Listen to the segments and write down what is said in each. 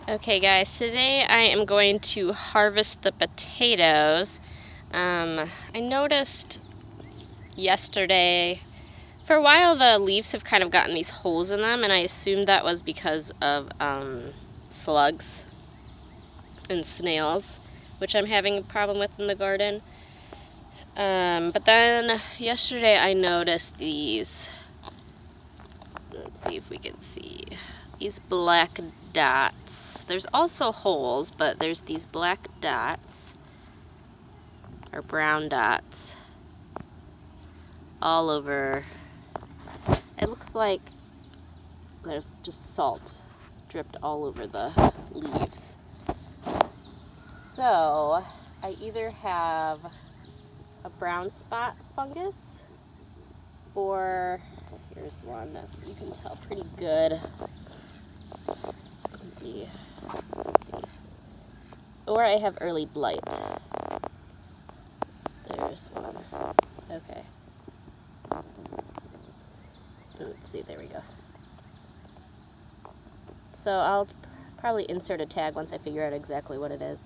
Okay guys, today I am going to harvest the potatoes. I noticed yesterday, for a while the leaves have kind of gotten these holes in them, and I assumed that was because of slugs and snails, which I'm having a problem with in the garden. But then yesterday I noticed these, let's see if we can see, these black dots. There's also holes, but there's these black dots, or brown dots, all over. It looks like there's just salt dripped all over the leaves. So I either have a brown spot fungus, or here's one that you can tell pretty good. Let's see. Or I have early blight. There's one. Okay. Let's see, there we go. So I'll probably insert a tag once I figure out exactly what it is.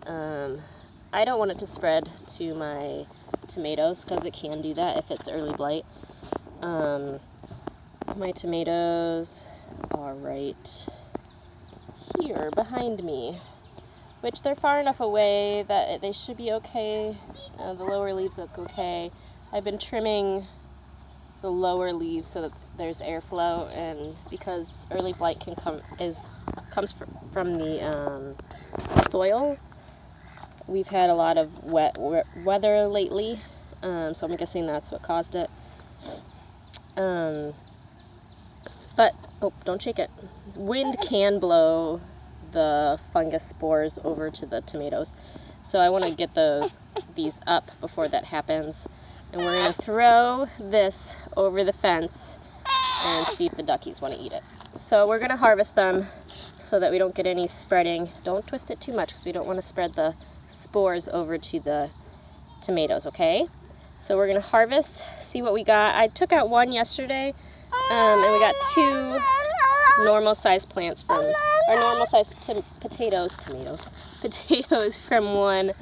I don't want it to spread to my tomatoes because it can do that if it's early blight. My tomatoes are right here behind me, which they're far enough away that they should be okay. The lower leaves look okay. I've been trimming the lower leaves so that there's airflow, and because early blight comes from the soil. We've had a lot of wet weather lately, so I'm guessing that's what caused it. But, oh, don't shake it. Wind can blow the fungus spores over to the tomatoes. So I want to get these up before that happens. And we're going to throw this over the fence and see if the duckies want to eat it. So we're going to harvest them so that we don't get any spreading. Don't twist it too much because we don't want to spread the spores over to the tomatoes, okay? So we're going to harvest, see what we got. I took out one yesterday, and we got two normal-sized plants from, or normal-sized potatoes from one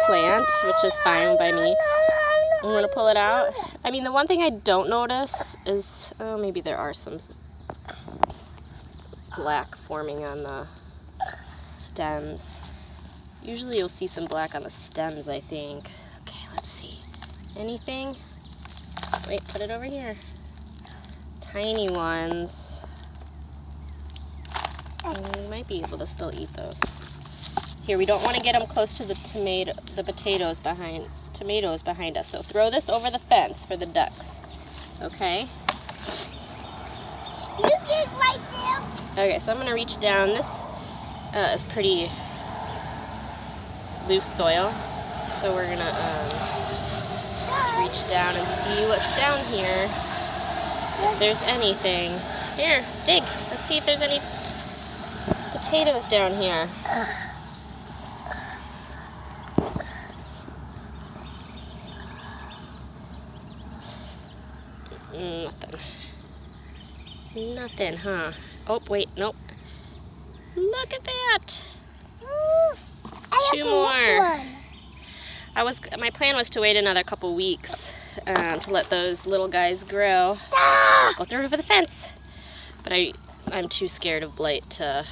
plant, which is fine by me. I'm going to pull it out. I mean, the one thing I don't notice is, oh, maybe there are some black forming on the stems. Usually you'll see some black on the stems, I think. Okay, let's see. Anything? Wait, put it over here. Tiny ones. We might be able to still eat those. Here, we don't want to get them close to the potatoes behind us. So throw this over the fence for the ducks. Okay? You get right there. Okay, so I'm going to reach down. This is pretty loose soil. So we're going to reach down and see what's down here. If there's anything. Here, dig. Let's see if there's any potatoes down here. Nothing, huh? Oh, wait, nope. Look at that. Two more. My plan was to wait another couple weeks to let those little guys grow. Go through it over the fence. But I'm too scared of blight to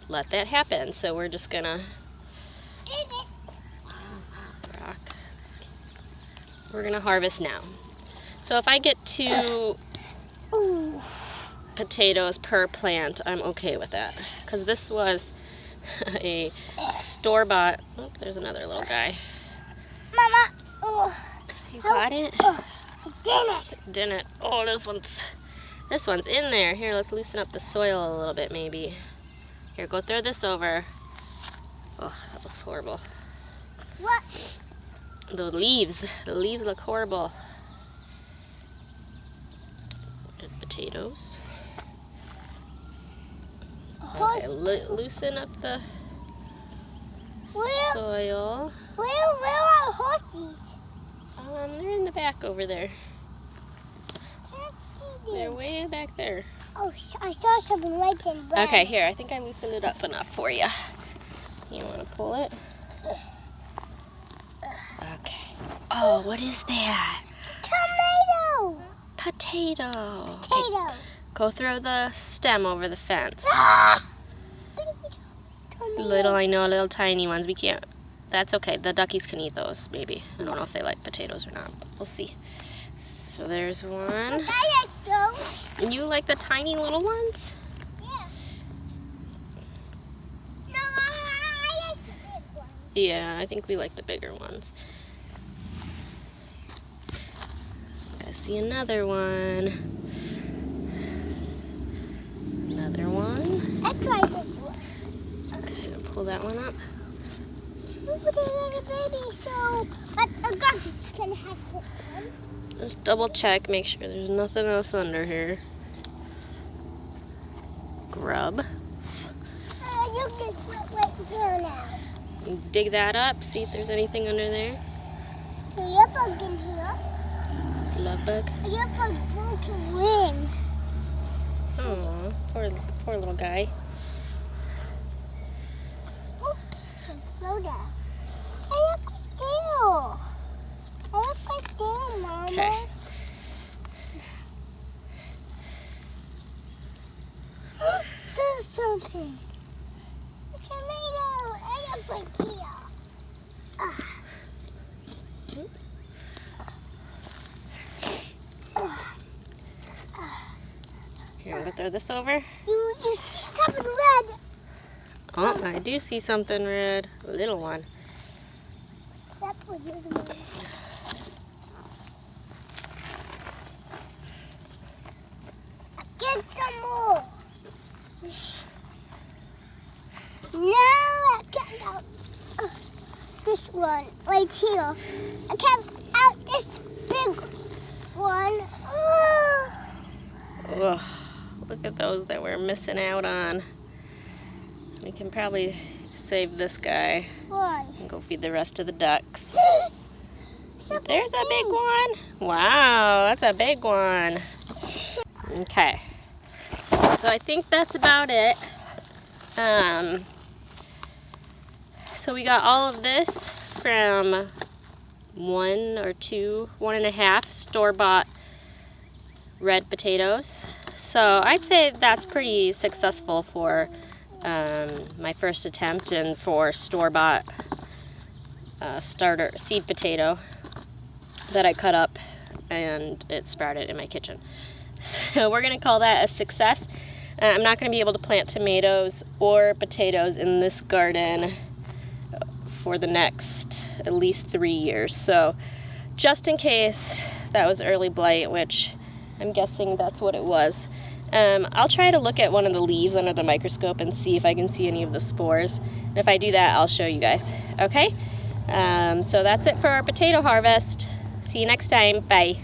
let that happen, so we're just gonna We're gonna harvest now. So if I get 2 potatoes per plant, I'm okay with that, because this was a store-bought. Oh, there's another little guy. Mama, oh, You got it? Oh, I Didn't. Oh, this one's in there. Here, let's loosen up the soil a little bit, maybe. Here, go throw this over. Oh, that looks horrible. What? The leaves look horrible. And potatoes. Okay, loosen up the soil. Where are horses? They're in the back over there. Can't see them. They're way back there. Oh, I saw something right in red. Okay, here, I think I loosened it up enough for you. You want to pull it? Okay. Oh, what is that? Tomato. Potato. Potato. Go throw the stem over the fence. Tomato. Little tiny ones. We can't. That's okay. The duckies can eat those, maybe. I don't know if they like potatoes or not, but we'll see. So there's one. I like those. And you like the tiny little ones? Yeah. No, I like the big ones. Yeah, I think we like the bigger ones. I see another one. Another one. I tried this one. Okay, I'm gonna pull that one up. Ooh, the little baby, so... But the duckies can have this one. Just double check, make sure there's nothing else under here. Grub. You just went right there now. You dig that up, see if there's anything under there. The little bug in here. Love bug. A little bug broke a wing. Oh, poor little guy. Oops, I fell down. I look right there. I look right there, Mama. Okay. There's something. A tomato. I look right here. Here, I'm gonna throw this over. You see something red. Oh, I do see something red. A little one. That's what you're doing. Get some more. Now I got out this one right here. I got out this big one. Ugh, look at those that we're missing out on. We can probably save this guy Why? and go feed the rest of the ducks. Something There's a big big. one. Wow, that's a big one. Okay, so I think that's about it. So we got all of this from 1.5 store-bought red potatoes. So I'd say that's pretty successful for my first attempt and for store-bought starter seed potato that I cut up and it sprouted in my kitchen. So we're gonna call that a success. I'm not gonna be able to plant tomatoes or potatoes in this garden for the next at least 3 years. So just in case that was early blight, which I'm guessing that's what it was, I'll try to look at one of the leaves under the microscope and see if I can see any of the spores. And if I do that, I'll show you guys. Okay? So that's it for our potato harvest. See you next time. Bye.